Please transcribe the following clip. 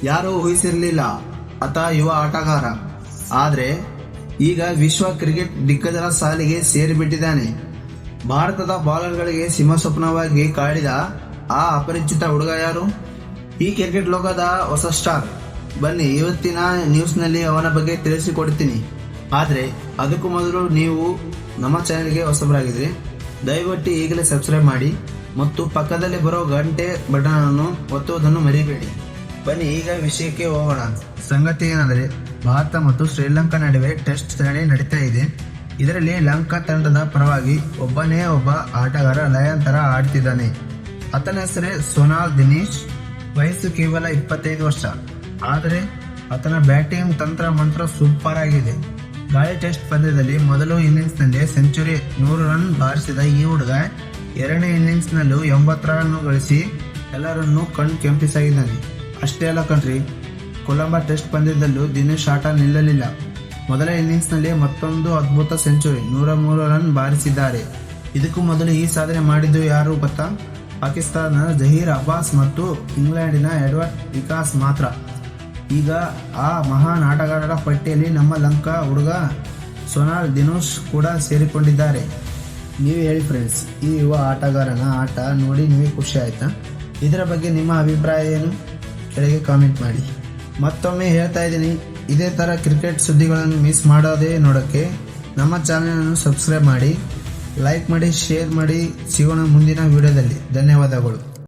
ಯಾರೂ ಊಹಿಸಿರಲಿಲ್ಲ ಆತ ಯುವ ಆಟಗಾರ. ಆದರೆ ಈಗ ವಿಶ್ವ ಕ್ರಿಕೆಟ್ ದಿಗ್ಗಜರ ಸಾಲಿಗೆ ಸೇರಿಬಿಟ್ಟಿದ್ದಾನೆ. ಭಾರತದ ಬೌಲರ್ಗಳಿಗೆ ಸಿಂಹಸ್ವಪ್ನವಾಗಿ ಕಾಡಿದ ಆ ಅಪರಿಚಿತ ಹುಡುಗ ಯಾರು? ಈ ಕ್ರಿಕೆಟ್ ಲೋಕದ ಹೊಸ ಸ್ಟಾರ್. ಬನ್ನಿ ಇವತ್ತಿನ ನ್ಯೂಸ್ನಲ್ಲಿ ಅವನ ಬಗ್ಗೆ ತಿಳಿಸಿಕೊಡ್ತೀನಿ. ಆದರೆ ಅದಕ್ಕೂ ಮೊದಲು ನೀವು ನಮ್ಮ ಚಾನೆಲ್ಗೆ ಹೊಸಬರಾಗಿದ್ರೆ ದಯವಿಟ್ಟು ಈಗಲೇ ಸಬ್ಸ್ಕ್ರೈಬ್ ಮಾಡಿ ಮತ್ತು ಪಕ್ಕದಲ್ಲಿ ಬರೋ ಗಂಟೆ ಬಟನ್ ಅನ್ನು ಒತ್ತುವುದನ್ನು ಮರಿಬೇಡಿ. ಬನ್ನಿ ಈಗ ವಿಷಯಕ್ಕೆ ಹೋಗೋಣ. ಸಂಗತಿ ಏನೆಂದರೆ, ಭಾರತ ಮತ್ತು ಶ್ರೀಲಂಕಾ ನಡುವೆ ಟೆಸ್ಟ್ ಸರಣಿ ನಡೀತಾ ಇದೆ. ಇದರಲ್ಲಿ ಲಂಕಾ ತಂಡದ ಪರವಾಗಿ ಒಬ್ಬ ಆಟಗಾರ ಲಯನ್ ತರ ಆಡ್ತಿದ್ದಾನೆ. ಆತನ ಹೆಸರೇ ಸೊನಾಲ್ ದಿನೇಶ್. ವಯಸ್ಸು ಕೇವಲ 25 ವರ್ಷ. ಆದರೆ ಆತನ ಬ್ಯಾಟಿಂಗ್ ತಂತ್ರ ಮಂತ್ರ ಸೂಪರ್ ಆಗಿದೆ. ಗಾಳಿ ಟೆಸ್ಟ್ ಪಂದ್ಯದಲ್ಲಿ ಮೊದಲ ಇನ್ನಿಂಗ್ಸ್ನಲ್ಲಿ ಸೆಂಚುರಿ 100 ರನ್ ಬಾರಿಸಿದ ಈ ಹುಡುಗ ಎರಡನೇ ಇನ್ನಿಂಗ್ಸ್ನಲ್ಲೂ 80 ರನ್ ಗಳಿಸಿ ಎಲ್ಲರನ್ನೂ ಕಣ್ ಕೆಂಪಿಸಾಗಿದ್ದಾನೆ. ಅಷ್ಟೇ ಅಲ್ಲ ಕಣ್ರಿ, ಕೊಲಂಬೋ ಟೆಸ್ಟ್ ಪಂದ್ಯದಲ್ಲೂ ದಿನೇಶ್ ಆಟ ನಿಲ್ಲಲಿಲ್ಲ. ಮೊದಲ ಇನ್ನಿಂಗ್ಸ್ನಲ್ಲಿ ಮತ್ತೊಂದು ಅದ್ಭುತ ಸೆಂಚುರಿ 103 ರನ್ ಬಾರಿಸಿದ್ದಾರೆ. ಇದಕ್ಕೂ ಮೊದಲು ಈ ಸಾಧನೆ ಮಾಡಿದ್ದು ಯಾರು ಗೊತ್ತಾ? ಪಾಕಿಸ್ತಾನದ ಜಹೀರ್ ಅಬ್ಬಾಸ್ ಮತ್ತು ಇಂಗ್ಲೆಂಡಿನ ಎಡ್ವರ್ಡ್ ವಿಕಾಸ್ ಮಾತ್ರ. ಈಗ ಆ ಮಹಾನ್ ಆಟಗಾರರ ಪಟ್ಟಿಯಲ್ಲಿ ನಮ್ಮ ಲಂಕಾ ಹುಡುಗ ಸೊನಾಲ್ ದಿನೇಶ್ ಕೂಡ ಸೇರಿಕೊಂಡಿದ್ದಾರೆ. ನೀವು ಹೇಳಿ ಫ್ರೆಂಡ್ಸ್, ಈ ಯುವ ಆಟಗಾರನ ಆಟ ನೋಡಿ ನಿಮಗೆ ಖುಷಿ ಆಯ್ತಾ? ಇದರ ಬಗ್ಗೆ ನಿಮ್ಮ ಅಭಿಪ್ರಾಯ ಏನು? ಕೆಳಗೆ ಕಾಮೆಂಟ್ ಮಾಡಿ. ಮತ್ತೊಮ್ಮೆ ಹೇಳ್ತಾ ಇದ್ದೀನಿ, ಇದೇ ಥರ ಕ್ರಿಕೆಟ್ ಸುದ್ದಿಗಳನ್ನು ಮಿಸ್ ಮಾಡೋದೇ ನೋಡೋಕ್ಕೆ ನಮ್ಮ ಚಾನೆಲನ್ನು ಸಬ್ಸ್ಕ್ರೈಬ್ ಮಾಡಿ, ಲೈಕ್ ಮಾಡಿ, ಶೇರ್ ಮಾಡಿ. ಸಿಗೋಣ ಮುಂದಿನ ವಿಡಿಯೋದಲ್ಲಿ. ಧನ್ಯವಾದಗಳು.